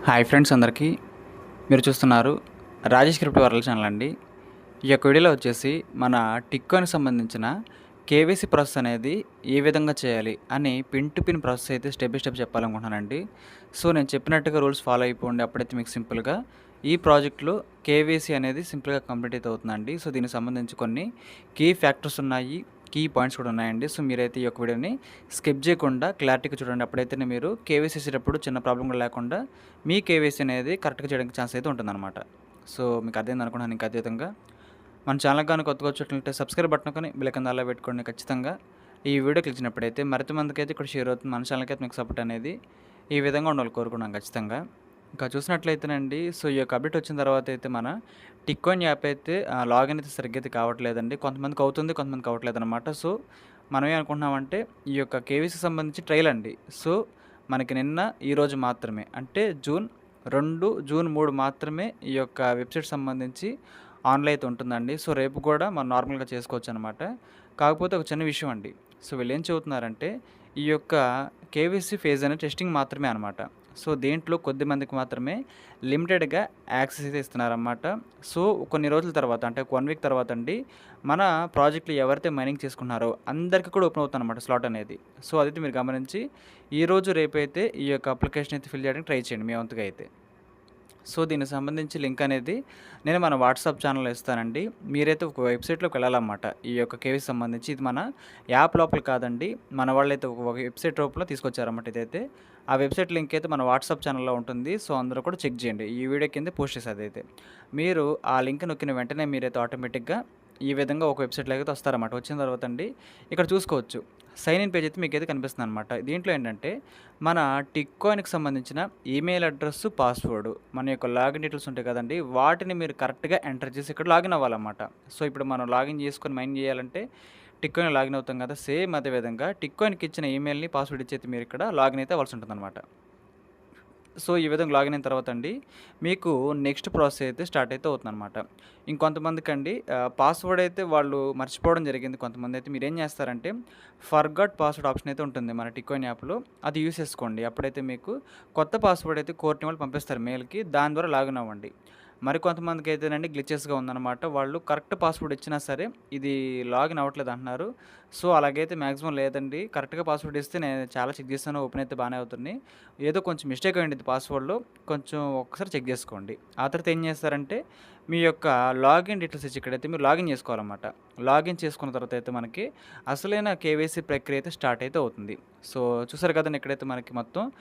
Hi friends అందరికీ. మీరు చూస్తున్నారు రాజేష్ క్రిప్టో వరల్డ్ ఛానల్ అండి. ఈ యొక్క వీడియోలో వచ్చేసి మన టిక్కోని సంబంధించిన కేవైసీ ప్రాసెస్ అనేది ఏ విధంగా చేయాలి అని పిన్ టు పిన్ ప్రాసెస్ అయితే స్టెప్ బై స్టెప్ చెప్పాలనుకుంటున్నానండి. సో నేను చెప్పినట్టుగా రూల్స్ ఫాలో అయిపోండి. అప్పుడైతే మీకు సింపుల్గా ఈ ప్రాజెక్ట్లో కేవైసీ అనేది సింపుల్గా కంప్లీట్ అయితే అవుతుందండి. సో దీనికి సంబంధించి కొన్ని కీ ఫ్యాక్టర్స్ ఉన్నాయి, కీ పాయింట్స్ కూడా ఉన్నాయండి. సో మీరైతే ఈ యొక్క వీడియోని స్కిప్ చేయకుండా క్లారిటీగా చూడండి. అప్పుడైతేనే మీరు కేవైసీ చేసేటప్పుడు చిన్న ప్రాబ్లం కూడా లేకుండా మీ కేవైసీ అనేది కరెక్ట్గా చేయడానికి ఛాన్స్ అయితే ఉంటుందన్నమాట. సో మీకు అర్థమైంది అనుకుంటున్నాను. ఇంకా అదేవిధంగా మన ఛానల్ కానీ కొత్తగా వచ్చినట్లయితే సబ్స్క్రైబ్ బటన్ కానీ బెల్ కింద అలా పెట్టుకోండి. ఖచ్చితంగా ఈ వీడియో క్లిక్ చేసినప్పుడైతే మరింత మందికి అయితే ఇక్కడ షేర్ అవుతుంది. మన ఛానల్కి అయితే మీకు సపోర్ట్ అనేది ఈ విధంగా ఉండాలి కోరుకున్నాం ఖచ్చితంగా. ఇంకా చూసినట్లయితేనండి, సో ఈ యొక్క అప్డేట్ వచ్చిన తర్వాత అయితే మన టిక్కోయిన్ యాప్ అయితే లాగిన్ అయితే సరిగ్గా అయితే కావట్లేదండి. కొంతమందికి అవుతుంది, కొంతమందికి అవ్వట్లేదు అనమాట. సో మనం ఏమనుకుంటున్నామంటే ఈ యొక్క కేవీసీకి సంబంధించి ట్రయల్ అండి. సో మనకి నిన్న ఈరోజు మాత్రమే అంటే జూన్ 2, జూన్ 3 మాత్రమే ఈ యొక్క వెబ్సైట్ సంబంధించి ఆన్లో అయితే ఉంటుందండి. సో రేపు కూడా మనం నార్మల్గా చేసుకోవచ్చు అనమాట. కాకపోతే ఒక చిన్న విషయం అండి. సో వీళ్ళు ఏం చెబుతున్నారంటే ఈ యొక్క కేవీసీ ఫేజ్ అనేది టెస్టింగ్ మాత్రమే అనమాట. సో దీంట్లో కొద్ది మందికి మాత్రమే లిమిటెడ్గా యాక్సెస్ అయితే ఇస్తున్నారన్నమాట. సో కొన్ని రోజుల తర్వాత అంటే 1 వీక్ తర్వాత అండి మన ప్రాజెక్టులు ఎవరైతే మైనింగ్ చేసుకున్నారో అందరికీ కూడా ఓపెన్ అవుతుందన్నమాట స్లాట్ అనేది. సో అదైతే మీరు గమనించి ఈరోజు రేపైతే ఈ యొక్క అప్లికేషన్ అయితే ఫిల్ చేయడానికి ట్రై చేయండి మీ వంతుగా అయితే. సో దీనికి సంబంధించి లింక్ అనేది నేను మన వాట్సాప్ ఛానల్లో ఇస్తానండి. మీరైతే ఒక వెబ్సైట్లోకి వెళ్ళాలన్నమాట. ఈ యొక్క కేవీకి సంబంధించి ఇది మన యాప్ లోపల కాదండి, మన వాళ్ళైతే ఒక వెబ్సైట్ రూపంలో తీసుకొచ్చారన్నమాట ఇదైతే. ఆ వెబ్సైట్ లింక్ అయితే మన వాట్సాప్ ఛానల్లో ఉంటుంది. సో అందరూ కూడా చెక్ చేయండి. ఈ వీడియో కింద పోస్ట్ చేసేది అయితే మీరు ఆ లింక్ నొక్కిన వెంటనే మీరైతే ఆటోమేటిక్గా ఈ విధంగా ఒక వెబ్సైట్లోకి అయితే వస్తారన్నమాట. వచ్చిన తర్వాత అండి ఇక్కడ చూసుకోవచ్చు సైన్ ఇన్ పేజ్ అయితే మీకైతే కనిపిస్తుంది అనమాట. దీంట్లో ఏంటంటే మన టిక్కాయిన్కి సంబంధించిన ఈమెయిల్ అడ్రస్, పాస్వర్డ్, మన యొక్క లాగిన్ డీటెయిల్స్ ఉంటాయి కదండి, వాటిని మీరు కరెక్ట్గా ఎంటర్ చేసి ఇక్కడ లాగిన్ అవ్వాలన్నమాట. సో ఇప్పుడు మనం లాగిన్ చేసుకొని మైన్ చేయాలంటే టిక్కాయిన్ లాగిన్ అవుతాం కదా, సేమ్ అదే విధంగా టిక్కాయిన్కి ఇచ్చిన ఈమెయిల్ని పాస్వర్డ్ ఇచ్చేది మీరు ఇక్కడ లాగిన్ అయితే అవ్వాల్సి ఉంటుంది అనమాట. సో ఈ విధంగా లాగిన్ అయిన తర్వాత అండి మీకు నెక్స్ట్ ప్రాసెస్ అయితే స్టార్ట్ అయితే అవుతుందన్నమాట. ఇంకొంతమందికి అండి పాస్వర్డ్ అయితే వాళ్ళు మర్చిపోవడం జరిగింది. కొంతమంది అయితే మీరేం చేస్తారంటే ఫర్గాట్ పాస్వర్డ్ ఆప్షన్ అయితే ఉంటుంది మన టిక్కాయిన్ యాప్లో, అది యూస్ చేసుకోండి. అప్పుడైతే మీకు కొత్త పాస్వర్డ్ అయితే కోర్టుని వాళ్ళు పంపిస్తారు మెయిల్కి, దాని ద్వారా లాగిన్ అవ్వండి. మరి కొంతమందికి అయితేనండి గ్లిచెస్గా ఉందన్నమాట. వాళ్ళు కరెక్ట్ పాస్వర్డ్ ఇచ్చినా సరే ఇది లాగిన్ అవ్వట్లేదు అంటున్నారు. సో అలాగైతే మ్యాక్సిమం లేదండి. కరెక్ట్గా పాస్వర్డ్ ఇస్తే నేను చాలా చెక్ చేస్తాను, ఓపెన్ అయితే బాగానే అవుతుంది. ఏదో కొంచెం మిస్టేక్ అయ్యింది పాస్వర్డ్లో, కొంచెం ఒక్కసారి చెక్ చేసుకోండి. ఆ తర్వాత ఏం చేస్తారంటే మీ యొక్క లాగిన్ డీటెయిల్స్ ఇచ్చి ఇక్కడైతే మీరు లాగిన్ చేసుకోవాలన్నమాట. లాగిన్ చేసుకున్న తర్వాత అయితే మనకి అసలైన కేవైసీ ప్రక్రియ అయితే స్టార్ట్ అయితే అవుతుంది. సో చూసారు కదండి, ఇక్కడైతే మనకి మొత్తం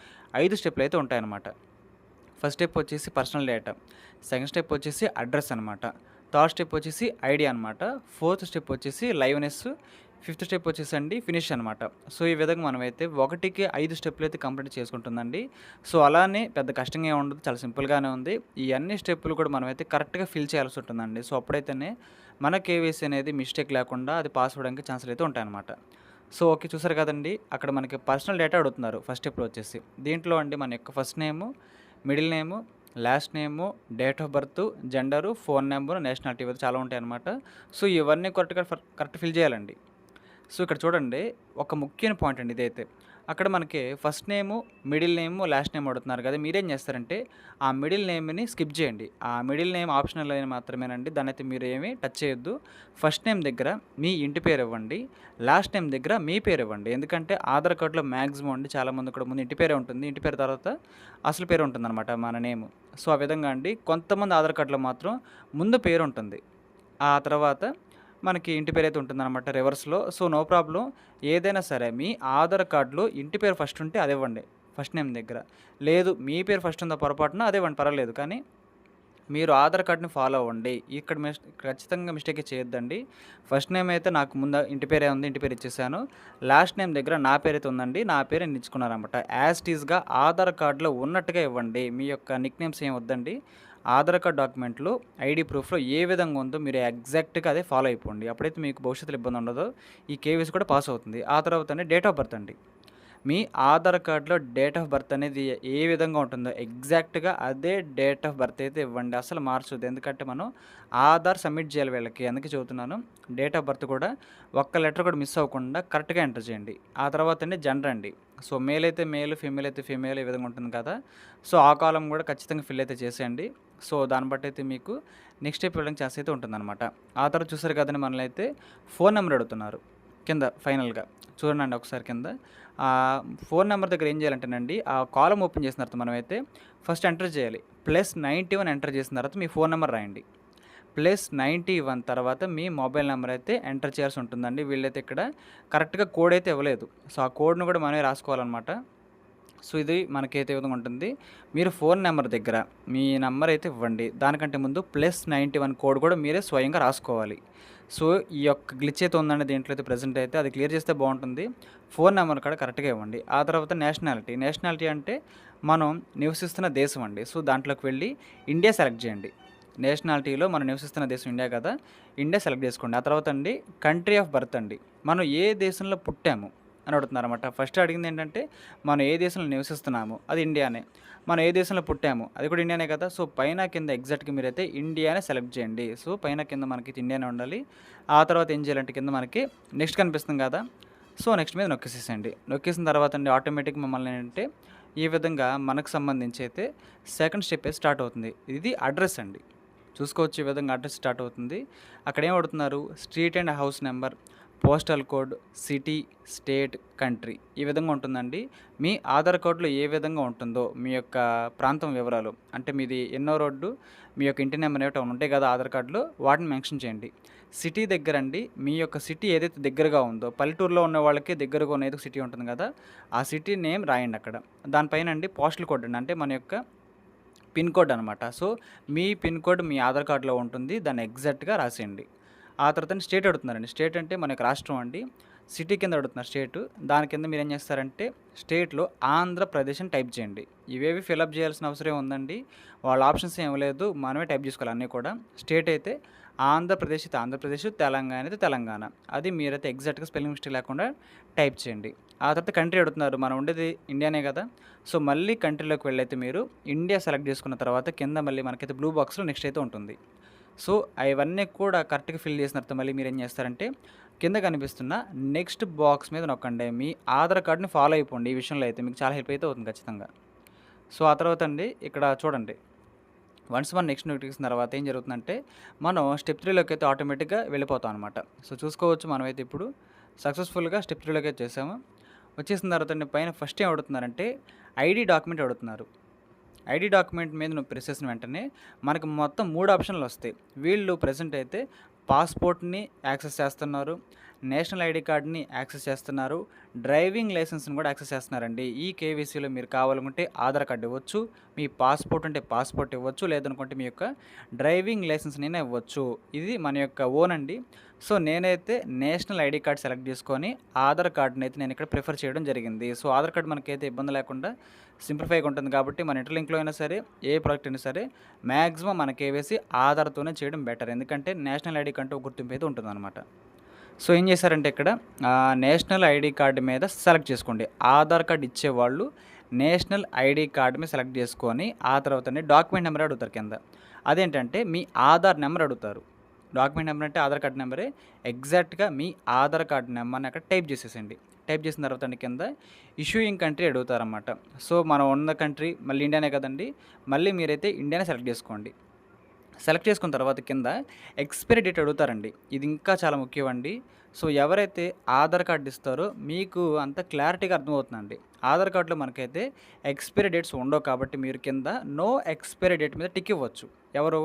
5 స్టెప్లు అయితే ఉంటాయన్నమాట. ఫస్ట్ స్టెప్ వచ్చేసి పర్సనల్ డేటా, సెకండ్ స్టెప్ వచ్చేసి అడ్రస్ అనమాట, థర్డ్ స్టెప్ వచ్చేసి ఐడి అనమాట, ఫోర్త్ స్టెప్ వచ్చేసి లైవ్నెస్, ఫిఫ్త్ స్టెప్ వచ్చేసి అండి ఫినిష్ అనమాట. సో ఈ విధంగా మనమైతే 1కి 5 స్టెప్లు అయితే కంప్లీట్ చేసుకుంటుందండి. సో అలానే పెద్ద కష్టంగా ఏమి ఉండదు, చాలా సింపుల్గానే ఉంది. ఈ అన్ని స్టెప్పులు కూడా మనమైతే కరెక్ట్గా ఫిల్ చేయాల్సి ఉంటుందండి. సో అప్పుడైతేనే మన కేవైసీ అనేది మిస్టేక్ లేకుండా అది పాస్ అవ్వడానికి ఛాన్సులు అయితే ఉంటాయన్నమాట. సో ఓకే, చూసారు కదండి, అక్కడ మనకి పర్సనల్ డేటా అడుగుతున్నారు ఫస్ట్ స్టెప్లో వచ్చేసి. దీంట్లో అండి మన యొక్క first name, middle name, last name, date of birth, gender, phone number, nationality ఇవన్నీ చాలా ఉంటాయి అన్నమాట. సో ఇవన్నీ కరెక్ట్ ఫిల్ చేయాలండి. సో ఇక్కడ చూడండి, ఒక ముఖ్యమైన పాయింట్ అండి ఇదైతే. అక్కడ మనకి ఫస్ట్ నేము, మిడిల్ నేము, లాస్ట్ నేమ్ అడుగుతున్నారు కదా, మీరేం చేస్తారంటే ఆ మిడిల్ నేమ్ని స్కిప్ చేయండి. ఆ మిడిల్ నేమ్ ఆప్షనల్ అయిన మాత్రమేనండి, దాన్ని అయితే మీరు ఏమీ టచ్ చేయొద్దు. ఫస్ట్ నేమ్ దగ్గర మీ ఇంటి పేరు ఇవ్వండి, లాస్ట్ నేమ్ దగ్గర మీ పేరు ఇవ్వండి. ఎందుకంటే ఆధార్ కార్డులో మ్యాక్సిమం అండి చాలామంది కూడా ముందు ఇంటి పేరే ఉంటుంది, ఇంటి పేరు తర్వాత అసలు పేరు ఉంటుందన్నమాట మన నేమ్. సో ఆ విధంగా అండి కొంతమంది ఆధార్ కార్డులో మాత్రం ముందు పేరు ఉంటుంది, ఆ తర్వాత మనకి ఇంటి పేరు అయితే ఉంటుందన్నమాట రివర్స్లో. సో నో ప్రాబ్లం, ఏదైనా సరే మీ ఆధార్ కార్డులో ఇంటి పేరు ఫస్ట్ ఉంటే అదే ఇవ్వండి ఫస్ట్ నేమ్ దగ్గర. లేదు మీ పేరు ఫస్ట్ ఉందా పొరపాటున అదే ఇవ్వండి, పర్వాలేదు. కానీ మీరు ఆధార్ కార్డ్ని ఫాలో అవ్వండి. ఇక్కడ ఖచ్చితంగా మిస్టేక్ చేయొద్దండి. ఫస్ట్ నేమ్ అయితే నాకు ముందు ఇంటి పేరే ఉంది, ఇంటి పేరు ఇచ్చేసాను. లాస్ట్ నేమ్ దగ్గర నా పేరు అయితే ఉందండి, నా పేరు నేను ఇచ్చుకున్నారనమాట. యాజ్ టీజ్గా ఆధార్ కార్డులో ఉన్నట్టుగా ఇవ్వండి. మీ యొక్క నిక్ నేమ్స్ ఏం వద్దండి. ఆధార్ కార్డ్ డాక్యుమెంట్లు ఐడి ప్రూఫ్లో ఏ విధంగా ఉందో మీరు ఎగ్జాక్ట్గా అదే ఫాలో అయిపోండి. అప్పుడైతే మీకు భవిష్యత్తులో ఇబ్బంది ఉండదు, ఈ కేవీసీ కూడా పాస్ అవుతుంది. ఆ తర్వాత అండి డేట్ ఆఫ్ బర్త్ అండి. మీ ఆధార్ కార్డ్‌లో డేట్ ఆఫ్ బర్త్ అనేది ఏ విధంగా ఉంటుందో ఎగ్జాక్ట్‌గా అదే డేట్ ఆఫ్ బర్త్ అయితే ఇవ్వండి. అస్సలు మార్చొద్దు. ఎందుకంటే మనం ఆధార్ సబ్మిట్ చేయాలి వీళ్ళకి. అందుకే చెబుతున్నాను. డేట్ ఆఫ్ బర్త్ కూడా ఒక్క లెటర్ కూడా మిస్ అవ్వకుండా కరెక్ట్‌గా ఎంటర్ చేయండి. ఆ తర్వాత అండి జెండర్ అండి. సో మేల్ అయితే మేల్, ఫీమేల్ అయితే ఫీమేల్ ఈ విధంగా ఉంటుంది కదా! సో ఆ కాలమ్ కూడా ఖచ్చితంగా ఫిల్ అయితే చేసేయండి. సో దాన్ని బట్టి అయితే మీకు నెక్స్ట్ స్టెప్ వెళ్ళడానికి ఛాన్స్ అయితే ఉంటుందన్నమాట. ఆ తర్వాత చూసారు కదండీ మనల్ని అయితే ఫోన్ నెంబర్ అడుగుతున్నారు కింద ఫైనల్‌గా. చూడండి ఒకసారి కింద. ఫోన్ నెంబర్ దగ్గర ఏం చేయాలంటేనండి, ఆ కాలమ్ ఓపెన్ చేసిన తర్వాత మనమైతే ఫస్ట్ ఎంటర్ చేయాలి. +91 ఎంటర్ చేసిన తర్వాత మీ ఫోన్ నెంబర్ రాయండి. +91 తర్వాత మీ మొబైల్ నెంబర్ అయితే ఎంటర్ చేయాల్సి ఉంటుందండి. వీళ్ళైతే ఇక్కడ కరెక్ట్‌గా కోడ్ అయితే ఇవ్వలేదు. సో ఆ కోడ్‌ని కూడా మనమే రాసుకోవాలన్నమాట. సో ఇది మనకైతే ఈ విధంగా ఉంటుంది. మీరు ఫోన్ నెంబర్ దగ్గర మీ నంబర్ అయితే ఇవ్వండి. దానికంటే ముందు +91 కోడ్ కూడా మీరే స్వయంగా రాసుకోవాలి. సో ఈ యొక్క గ్లిచ్ అయితే ఉందండి దీంట్లో అయితే ప్రెజెంట్ అయితే అది క్లియర్ చేస్తే బాగుంటుంది. ఫోన్ నెంబర్ కూడా కరెక్ట్‌గా ఇవ్వండి. ఆ తర్వాత నేషనాలిటీ. నేషనాలిటీ అంటే మనం నివసిస్తున్న దేశం అండి. సో దాంట్లోకి వెళ్ళి ఇండియా సెలెక్ట్ చేయండి. నేషనాలిటీలో మనం నివసిస్తున్న దేశం ఇండియా కదా! ఇండియా సెలెక్ట్ చేసుకోండి. ఆ తర్వాత అండి కంట్రీ ఆఫ్ బర్త్ అండి. మనం ఏ దేశంలో పుట్టాము అని అడుగుతున్నారన్నమాట. ఫస్ట్ అడిగింది ఏంటంటే మనం ఏ దేశంలో నివసిస్తున్నాము అది ఇండియానే. మనం ఏ దేశంలో పుట్టాము అది కూడా ఇండియానే కదా! సో పైన కింద ఎగ్జాక్ట్‌గా మీరైతే ఇండియానే సెలెక్ట్ చేయండి. సో పైన కింద మనకి ఇండియానే ఉండాలి. ఆ తర్వాత ఏం చేయాలంటే కింద మనకి నెక్స్ట్ కనిపిస్తుంది కదా! సో నెక్స్ట్ మీద నొక్కేసేసేయండి. నొక్కేసిన తర్వాత అండి ఆటోమేటిక్‌గా మమ్మల్ని ఏంటంటే ఈ విధంగా మనకు సంబంధించి అయితే సెకండ్ స్టెప్ అయితే స్టార్ట్ అవుతుంది. ఇది అడ్రస్ అండి. చూసుకోవచ్చు ఈ విధంగా అడ్రస్ స్టార్ట్ అవుతుంది. అక్కడ ఏం అడుగుతున్నారు street and house number, postal code, city, state, country ఈ విధంగా ఉంటుందండి. మీ ఆధార్ కార్డ్‌లో ఏ విధంగా ఉంటుందో మీ యొక్క ప్రాంతం వివరాలు అంటే మీది ఎన్నో రోడ్డు, మీ యొక్క ఇంటి నెంబర్ ఏవో ఉంటాయి కదా ఆధార్ కార్డ్‌లో వాటిని మెన్షన్ చేయండి. సిటీ దగ్గరండి మీ యొక్క సిటీ ఏదైతే దగ్గరగా ఉందో పల్లెటూరులో ఉన్న వాళ్ళకి దగ్గరగా ఉన్న ఏదో సిటీ ఉంటుంది కదా! ఆ సిటీ నేమ్ రాయండి అక్కడ. దానిపైన అండి పోస్టల్ కోడ్ అండి అంటే మన యొక్క పిన్ కోడ్ అనమాట. సో మీ పిన్ కోడ్ మీ ఆధార్ కార్డ్‌లో ఉంటుంది. దాన్ని ఎగ్జాక్ట్‌గా రాసేయండి. ఆ తర్వాత స్టేట్ అడుగుతున్నారండి. స్టేట్ అంటే మన యొక్క రాష్ట్రం అండి. సిటీ కింద అడుగుతున్నారు స్టేటు. దాని కింద మీరేం చేస్తారంటే స్టేట్‌లో ఆంధ్రప్రదేశ్ అని టైప్ చేయండి. ఇవేవి ఫిలప్ చేయాల్సిన అవసరం ఉందండి. వాళ్ళ ఆప్షన్స్ ఏమి లేదు. మనమే టైప్ చేసుకోవాలి అన్నీ కూడా. స్టేట్ అయితే ఆంధ్రప్రదేశ్ అయితే ఆంధ్రప్రదేశ్, తెలంగాణ అయితే తెలంగాణ. అది మీరైతే ఎగ్జాక్ట్‌గా స్పెల్లింగ్ మిస్టేక్ లేకుండా టైప్ చేయండి. ఆ తర్వాత కంట్రీ అడుగుతున్నారు. మనం ఉండేది ఇండియానే కదా! సో మళ్ళీ కంట్రీలోకి వెళ్ళైతే మీరు ఇండియా సెలెక్ట్ చేసుకున్న తర్వాత కింద మళ్ళీ మనకైతే బ్లూ బాక్స్‌లో నెక్స్ట్ అయితే ఉంటుంది. సో అవన్నీ కూడా కరెక్ట్‌గా ఫిల్ చేసిన తర్వాత మళ్ళీ మీరేం చేస్తారంటే కింద కనిపిస్తున్న నెక్స్ట్ బాక్స్ మీద నొక్కండి. మీ ఆధార్ కార్డ్‌ని ఫాలో అయిపోండి. ఈ విషయంలో అయితే మీకు చాలా హెల్ప్ అయితే అవుతుంది ఖచ్చితంగా. సో ఆ తర్వాత అండి ఇక్కడ చూడండి. వన్స్ మనం నెక్స్ట్ నోటిఫికేషన్ తర్వాత ఏం జరుగుతుందంటే మనం స్టెప్ 3లోకి అయితే ఆటోమేటిక్‌గా వెళ్ళిపోతాం అనమాట. సో చూసుకోవచ్చు మనమైతే ఇప్పుడు సక్సెస్‌ఫుల్‌గా స్టెప్ 3లోకి అయితే వచ్చేసాము. వచ్చేసిన తర్వాత అండి పైన ఫస్ట్ ఏం అడుగుతున్నారంటే ఐడీ డాక్యుమెంట్ అడుగుతున్నారు. ఐడీ డాక్యుమెంట్ మీద నువ్వు ప్రెస్ చేసిన వెంటనే మనకు మొత్తం 3 ఆప్షన్లు వస్తాయి. వీళ్ళు ప్రెజెంట్ అయితే పాస్‌పోర్ట్‌ని యాక్సెస్ చేస్తున్నారు, నేషనల్ ఐడీ కార్డ్‌ని యాక్సెస్ చేస్తున్నారు, డ్రైవింగ్ లైసెన్స్‌ని కూడా యాక్సెస్ చేస్తున్నారండి. ఈ కేవైసీలో మీరు కావాలనుకుంటే ఆధార్ కార్డ్ ఇవ్వచ్చు, మీ పాస్‌పోర్ట్ ఉంటే పాస్‌పోర్ట్ ఇవ్వచ్చు, లేదనుకుంటే మీ యొక్క డ్రైవింగ్ లైసెన్స్‌నైనా ఇవ్వచ్చు. ఇది మన యొక్క ఓన్ అండి. సో నేనైతే నేషనల్ ఐడీ కార్డ్ సెలెక్ట్ చేసుకొని ఆధార్ కార్డ్‌ని అయితే నేను ఇక్కడ ప్రిఫర్ చేయడం జరిగింది. సో ఆధార్ కార్డ్ మనకైతే ఇబ్బంది లేకుండా సింప్లిఫైగా ఉంటుంది కాబట్టి మన ఇంటర్లింక్‌లో అయినా సరే, ఏ ప్రాజెక్ట్ అయినా సరే మ్యాక్సిమం మన కేవైసీ ఆధార్‌తోనే చేయడం బెటర్. ఎందుకంటే నేషనల్ ఐడీ కంటూ ఒక గుర్తింపు అయితే ఉంటుందన్నమాట. సో ఏం చేశారంటే ఇక్కడ నేషనల్ ఐడీ కార్డ్ మీద సెలెక్ట్ చేసుకోండి. ఆధార్ కార్డ్ ఇచ్చేవాళ్ళు నేషనల్ ఐడీ కార్డ్ మీద సెలెక్ట్ చేసుకొని ఆ తర్వాతనే డాక్యుమెంట్ నెంబర్ అడుగుతారు కింద. అదేంటంటే మీ ఆధార్ నెంబర్ అడుగుతారు. డాక్యుమెంట్ నెంబర్ అంటే ఆధార్ కార్డ్ నెంబరే. ఎగ్జాక్ట్‌గా మీ ఆధార్ కార్డ్ నెంబర్‌ని అక్కడ టైప్ చేసేసేయండి. టైప్ చేసిన తర్వాత అండి కింద ఇష్యూయింగ్ కంట్రీ అడుగుతారన్నమాట. సో మనం ఉన్న కంట్రీ మళ్ళీ ఇండియానే కదండీ! మళ్ళీ మీరైతే ఇండియానే సెలెక్ట్ చేసుకోండి. సెలెక్ట్ చేసుకున్న తర్వాత కింద ఎక్స్‌పైరీ డేట్ అడుగుతారండి. ఇది ఇంకా చాలా ముఖ్యమండి. సో ఎవరైతే ఆధార్ కార్డ్ ఇస్తారో మీకు అంత క్లారిటీగా అర్థమవుతుందండి. ఆధార్ కార్డ్‌లో మనకైతే ఎక్స్‌పైరీ డేట్స్ ఉండవు కాబట్టి మీరు కింద నో ఎక్స్‌పైరీ డేట్ మీద టిక్ ఇవ్వచ్చు. ఎవరు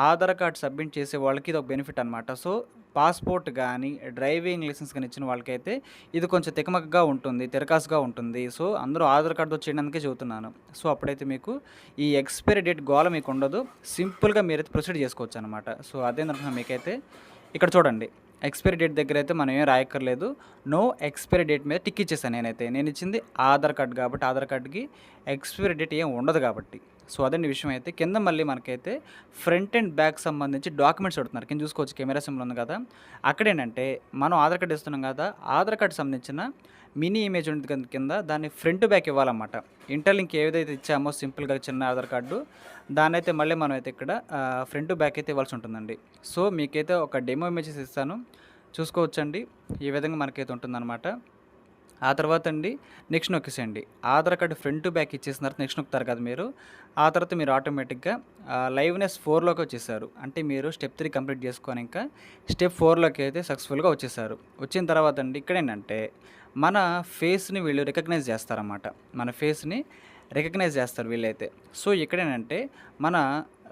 ఆధార్ కార్డ్ సబ్మిట్ చేసే వాళ్ళకి ఇది ఒక బెనిఫిట్ అనమాట. సో పాస్‌పోర్ట్ గానీ, డ్రైవింగ్ లైసెన్స్ గానీ ఇచ్చిన వాళ్ళకైతే ఇది కొంచెం తికమకగా ఉంటుంది, తిరకాసుగా ఉంటుంది. సో అందరూ ఆధార్ కార్డ్‌తో చేయడానికే చెబుతున్నాను. సో అప్పుడైతే మీకు ఈ ఎక్స్‌పైరీ డేట్ గోల మీకు ఉండదు. సింపుల్‌గా మీరైతే ప్రొసీడ్ చేసుకోవచ్చనమాట. సో అదేంటంటున్నా మీకైతే ఇక్కడ చూడండి. ఎక్స్‌పైరీ డేట్ దగ్గరైతే మనం ఏం రాయక్కర్లేదు. నో ఎక్స్‌పైరీ డేట్ మీద టిక్ ఇచ్చేసాను నేనైతే. నేనిచ్చింది ఆధార్ కార్డ్ కాబట్టి ఆధార్ కార్డ్‌కి ఎక్స్‌పైరీ డేట్ ఏం ఉండదు కాబట్టి. సో అదండి విషయం అయితే. కింద మళ్ళీ మనకైతే ఫ్రంట్ అండ్ బ్యాక్ సంబంధించి డాక్యుమెంట్స్ అడుగుతున్నారు. కింద చూసుకోవచ్చు కెమెరా సింబల్ ఉంది కదా! అక్కడేంటంటే మనం ఆధార్ కార్డ్ ఇస్తున్నాం కదా! ఆధార్ కార్డ్‌కి సంబంధించిన మినీ ఇమేజ్ ఉంటుంది కింద దాన్ని ఫ్రంట్ బ్యాక్ ఇవ్వాలన్నమాట. ఇంటర్లింక్ ఏదైతే ఇచ్చామో సింపుల్‌గా చిన్న ఆధార్ కార్డు దాన్నైతే మళ్ళీ మనమైతే ఇక్కడ ఫ్రంట్ బ్యాక్ అయితే ఇవ్వాల్సి ఉంటుందండి. సో, మీకైతే ఒక డెమో ఇమేజెస్ ఇస్తాను. చూసుకోవచ్చండి. ఈ విధంగా మనకైతే ఉంటుందన్నమాట. ఆ తర్వాత అండి నెక్స్ట్ నొక్కేసేయండి. ఆధార్ కార్డ్ ఫ్రంట్ బ్యాక్ ఇచ్చేసిన తర్వాత నెక్స్ట్ నొక్కుతారు కదా మీరు. ఆ తర్వాత మీరు ఆటోమేటిక్‌గా లైవ్‌నెస్ 4లోకి వచ్చేసారు. అంటే మీరు స్టెప్ 3 కంప్లీట్ చేసుకొని ఇంకా స్టెప్ 4లోకి అయితే సక్సెస్‌ఫుల్‌గా వచ్చేసారు. వచ్చిన తర్వాత అండి ఇక్కడేంటంటే మన ఫేస్‌ని వీళ్ళు రికగ్నైజ్ చేస్తారన్నమాట. మన ఫేస్‌ని రికగ్నైజ్ చేస్తారు వీళ్ళైతే. సో, ఇక్కడేంటంటే మన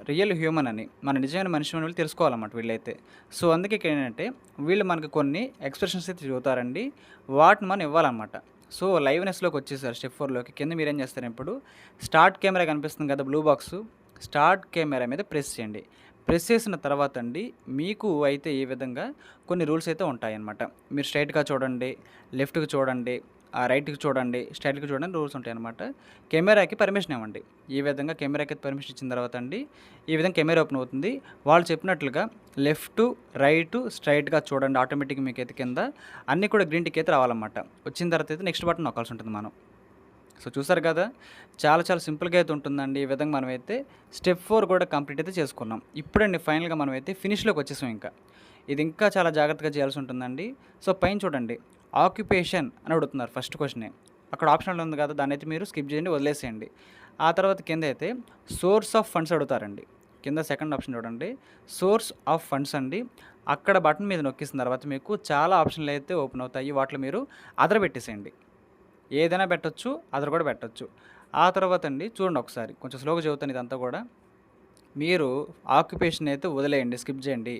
రియల్ హ్యూమన్ అని, మన నిజమైన మనిషి అని వీళ్ళు తెలుసుకోవాలన్నమాట వీళ్ళైతే. సో, అందుకే ఇక్కడేంటంటే వీళ్ళు మనకు కొన్ని ఎక్స్‌ప్రెషన్స్ అయితే చెబుతారండి. వాటిని మనం ఇవ్వాలన్నమాట. సో, లైవ్‌నెస్‌లోకి వచ్చేసారు స్టెప్ 4లోకి. కింద మీరేం చేస్తారు ఇప్పుడు స్టార్ట్ కెమెరా కనిపిస్తుంది కదా బ్లూ బాక్సు. స్టార్ట్ కెమెరా మీద ప్రెస్ చేయండి. ప్రెస్ చేసిన తర్వాత అండి మీకు అయితే ఈ విధంగా కొన్ని రూల్స్ అయితే ఉంటాయన్నమాట. మీరు స్ట్రెయిట్‌గా చూడండి, లెఫ్ట్‌కి చూడండి, రైట్‌కి చూడండి, స్ట్రెయిట్‌కి చూడండి రూల్స్ ఉంటాయన్నమాట. కెమెరాకి పర్మిషన్ ఇవ్వండి. ఈ విధంగా కెమెరాకి పర్మిషన్ ఇచ్చిన తర్వాత అండి ఈ విధంగా కెమెరా ఓపెన్ అవుతుంది. వాళ్ళు చెప్పినట్లుగా లెఫ్టు, రైటు, స్ట్రెయిట్‌గా చూడండి. ఆటోమేటిక్‌గా మీకైతే కింద అన్నీ కూడా గ్రీన్ టిక్ అయితే రావాలన్నమాట. వచ్చిన తర్వాత అయితే నెక్స్ట్ బటన్ నొక్కాల్సి ఉంటుంది మనం. సో, చూసారు కదా! చాలా చాలా సింపుల్‌గా అయితే ఉంటుందండి. ఈ విధంగా మనమైతే స్టెప్ 4 కూడా కంప్లీట్ అయితే చేసుకున్నాం. ఇప్పుడండి ఫైనల్‌గా మనమైతే ఫినిష్‌లోకి వచ్చేసాం ఇంకా. ఇది ఇంకా చాలా జాగ్రత్తగా చేయాల్సి ఉంటుందండి. సో, పైన చూడండి ఆక్యుపేషన్ అని అడుగుతున్నారు ఫస్ట్ క్వెషనే. అక్కడ ఆప్షనల్ ఉంది కదా! దాన్నైతే మీరు స్కిప్ చేయండి, వదిలేసేయండి. ఆ తర్వాత కింద అయితే సోర్స్ ఆఫ్ ఫండ్స్ అడుగుతారండి. కింద సెకండ్ ఆప్షన్ చూడండి. సోర్స్ ఆఫ్ ఫండ్స్ అండి. అక్కడ బటన్ మీద నొక్కేసిన తర్వాత మీకు చాలా ఆప్షన్లు అయితే ఓపెన్ అవుతాయి. వాటిలో మీరు అదర్ పెట్టేసేయండి. ఏదైనా పెట్టొచ్చు, అదర్ కూడా పెట్టొచ్చు. ఆ తర్వాత అండి చూడండి ఒకసారి కొంచెం స్లోగా చెబుతాను ఇదంతా కూడా. మీరు ఆక్యుపేషన్ అయితే వదిలేయండి, స్కిప్ చేయండి.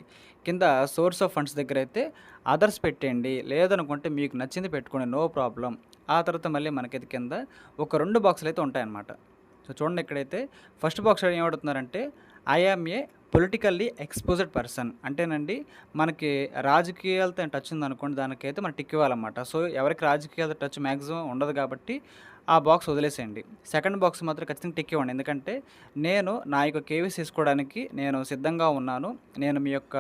కింద సోర్స్ ఆఫ్ ఫండ్స్ దగ్గర అయితే అదర్స్ పెట్టేయండి. లేదనుకుంటే మీకు నచ్చింది పెట్టుకోండి, నో ప్రాబ్లమ్. ఆ తర్వాత మళ్ళీ మనకైతే కింద ఒక 2 బాక్సులు అయితే ఉంటాయన్నమాట. సో, చూడండి ఇక్కడైతే ఫస్ట్ బాక్స్ ఏమడుగుతున్నారంటే I am a politically exposed person అంటేనండి మనకి రాజకీయాలతో టచ్ ఉందనుకోండి దానికైతే మనం టిక్ ఇవ్వాలన్నమాట. సో, ఎవరికి రాజకీయాలతో టచ్ మాక్సిమం ఉండదు కాబట్టి ఆ బాక్స్ వదిలేసేయండి. సెకండ్ బాక్స్ మాత్రం ఖచ్చితంగా టిక్ ఇవ్వండి. ఎందుకంటే నేను నా యొక్క కేవైసీ చేసుకోవడానికి నేను సిద్ధంగా ఉన్నాను. నేను మీ యొక్క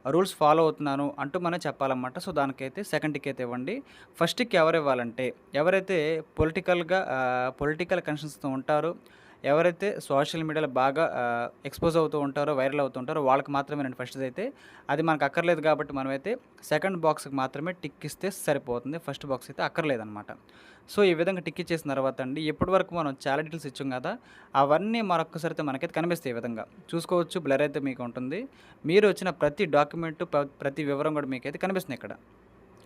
రూల్స్ ఫాలో అవుతున్నాను అంటూ మనం చెప్పాలన్నమాట. సో, దానికైతే సెకండ్ టిక్ అయితే ఇవ్వండి. ఫస్ట్ టిక్ ఎవరివ్వాలంటే ఎవరైతే పొలిటికల్ కనెక్షన్స్‌తో ఉంటారో, ఎవరైతే సోషల్ మీడియాలో బాగా ఎక్స్‌పోజ్ అవుతూ ఉంటారో, వైరల్ అవుతూ ఉంటారో వాళ్ళకి మాత్రమేనండి ఫస్ట్‌దైతే. అది మనకు అక్కర్లేదు కాబట్టి మనమైతే సెకండ్ బాక్స్‌కి మాత్రమే టిక్ ఇస్తే సరిపోతుంది. ఫస్ట్ బాక్స్ అయితే అక్కర్లేదనమాట. సో, ఈ విధంగా టిక్ ఇచ్చేసిన తర్వాత అండి ఇప్పటివరకు మనం చాలా డీటెయిల్స్ ఇచ్చాం కదా! అవన్నీ మరొక్కసారితే మనకైతే కనిపిస్తాయి ఈ విధంగా. చూసుకోవచ్చు బ్లర్ అయితే మీకు ఉంటుంది. మీరు వచ్చిన ప్రతి డాక్యుమెంటు ప్రతి వివరం కూడా మీకైతే కనిపిస్తుంది ఇక్కడ.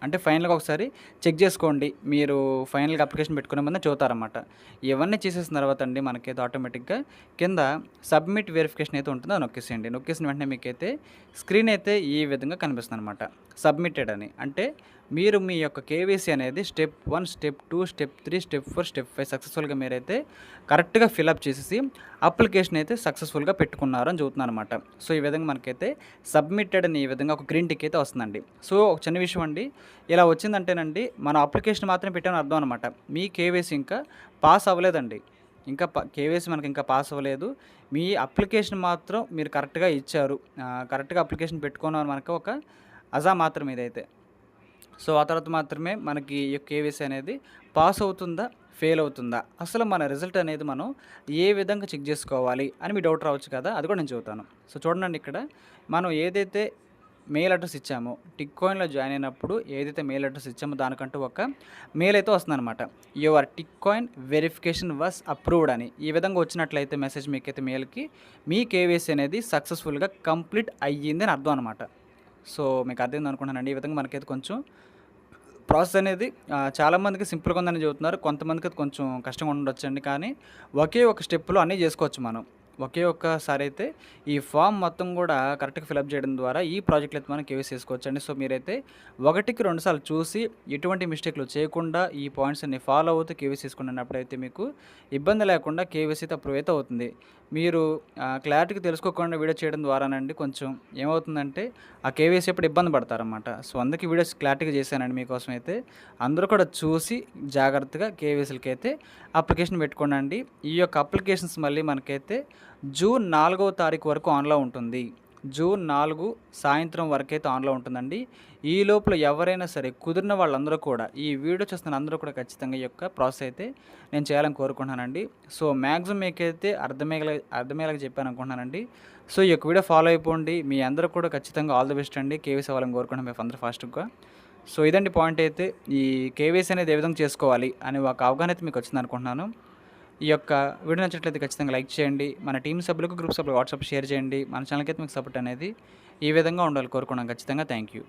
అంటే ఫైనల్‌గా ఒకసారి చెక్ చేసుకోండి. మీరు ఫైనల్‌గా అప్లికేషన్ పెట్టుకునే ముందే చెబుతారన్నమాట. ఇవన్నీ చేసేసిన తర్వాత అండి మనకైతే ఆటోమేటిక్‌గా కింద సబ్మిట్ వెరిఫికేషన్ అయితే ఉంటుందో అది నొక్కేసేయండి. నొక్కేసిన వెంటనే మీకైతే స్క్రీన్ అయితే ఈ విధంగా కనిపిస్తుందన్నమాట. సబ్మిటెడ్ అని. అంటే మీరు మీ యొక్క కేవైసీ అనేది step 1, step 2, step 3, step 4, step 5 సక్సెస్‌ఫుల్‌గా మీరైతే కరెక్ట్‌గా ఫిలప్ చేసేసి అప్లికేషన్ అయితే సక్సెస్‌ఫుల్‌గా పెట్టుకున్నారు అని చెబుతున్నానన్నమాట. సో, ఈ విధంగా మనకైతే సబ్మిటెడ్ అని ఈ విధంగా ఒక గ్రీన్ టిక్ అయితే వస్తుందండి. సో, ఒక చిన్న విషయం అండి. ఇలా వచ్చిందంటేనండి మన అప్లికేషన్ మాత్రమే పెట్టామని అర్థం అనమాట. మీ కేవైసీ ఇంకా పాస్ అవ్వలేదండి. ఇంకా కేవైసీ మనకి ఇంకా పాస్ అవ్వలేదు. మీ అప్లికేషన్ మాత్రం మీరు కరెక్ట్‌గా ఇచ్చారు. కరెక్ట్‌గా అప్లికేషన్ పెట్టుకున్నారు మనకు ఒక అజా మాత్రం ఇదైతే. సో, ఆ తర్వాత మాత్రమే మనకి ఈ కేవైసీ అనేది పాస్ అవుతుందా? ఫెయిల్ అవుతుందా? అసలు మన రిజల్ట్ అనేది మనం ఏ విధంగా చెక్ చేసుకోవాలి అని మీ డౌట్ రావచ్చు కదా! అది కూడా నేను చెబుతాను. సో, చూడండి ఇక్కడ మనం ఏదైతే మెయిల్ అడ్రెస్ ఇచ్చామో టిక్ కాయిన్‌లో జాయిన్ అయినప్పుడు ఏదైతే మెయిల్ అడ్రెస్ ఇచ్చామో దానికంటూ ఒక మెయిల్ అయితే వస్తుందనమాట. Your tick coin verification was approved అని. ఈ విధంగా వచ్చినట్లయితే మెసేజ్ మీకైతే మెయిల్‌కి మీ కేవైసీ అనేది సక్సెస్‌ఫుల్‌గా కంప్లీట్ అయ్యింది అని అర్థం అనమాట. సో, మీకు అర్థమైంది అనుకుంటున్నానండి. ఈ విధంగా మనకైతే కొంచెం ప్రాసెస్ అనేది చాలామందికి సింపుల్‌గా ఉందని చెబుతున్నారు. కొంతమందికి అది కొంచెం కష్టంగా ఉండొచ్చండి. కానీ ఒకే ఒక స్టెప్‌లో అన్నీ చేసుకోవచ్చు మనం. ఒకే ఒక్కసారి అయితే ఈ ఫామ్ మొత్తం కూడా కరెక్ట్‌గా ఫిలప్ చేయడం ద్వారా ఈ ప్రాజెక్ట్‌లో అయితే మనం కేవైసీ చేసుకోవచ్చండి. సో, మీరైతే ఒకటికి 2 సార్లు చూసి ఎటువంటి మిస్టేక్‌లు చేయకుండా ఈ పాయింట్స్ అన్ని ఫాలో అవుతూ కేవైసీ చేసుకున్నప్పుడైతే మీకు ఇబ్బంది లేకుండా కేవైసీ అయితే అప్రూవ్ అయితే అవుతుంది. మీరు క్లారిటీగా తెలుసుకోకుండా వీడియో చేయడం ద్వారానండి కొంచెం ఏమవుతుందంటే ఆ కేవైసీ అప్పుడు ఇబ్బంది పడతారనమాట. సో, అందుకే వీడియోస్ క్లారిటీగా చేశానండి మీకోసం అయితే. అందరూ కూడా చూసి జాగ్రత్తగా కేవైసీలకైతే అప్లికేషన్ పెట్టుకోండి. ఈ యొక్క అప్లికేషన్స్ మళ్ళీ మనకైతే జూన్ 4వ తారీఖు వరకు ఆన్‌లో ఉంటుంది. జూన్ 4 సాయంత్రం వరకైతే ఆన్‌లో ఉంటుందండి. ఈ లోపల ఎవరైనా సరే కుదిరిన వాళ్ళందరూ కూడా ఈ వీడియో చూస్తున్న అందరూ కూడా ఖచ్చితంగా ఈ యొక్క ప్రాసెస్ అయితే నేను చేయాలని కోరుకుంటున్నానండి. సో, మాక్సిమం మీకైతే అర్థమయ్యేలాగా చెప్పాననుకుంటున్నానండి. సో, ఈ యొక్క వీడియో ఫాలో అయిపోండి. మీ అందరూ కూడా ఖచ్చితంగా ఆల్ ది బెస్ట్ అండి. కేవీసీ అవ్వాలని కోరుకుంటున్నాను మీ అందరూ ఫాస్ట్‌గా. సో, ఇదండి పాయింట్ అయితే. ఈ కేవైసీ అనేది ఏ విధంగా చేసుకోవాలి అనే ఒక అవగాహన అయితే మీకు వచ్చిందనుకుంటున్నాను. ఈ యొక్క వీడియో నచ్చినట్లయితే ఖచ్చితంగా లైక్ చేయండి. మన టీమ్ సభ్యులకు, గ్రూప్ సభ్యులకు వాట్సాప్ షేర్ చేయండి. మన ఛానల్‌కి అయితే మీకు సపోర్ట్ అనేది ఈ విధంగా ఉండాలి కోరుకున్నాను ఖచ్చితంగా. Thank you.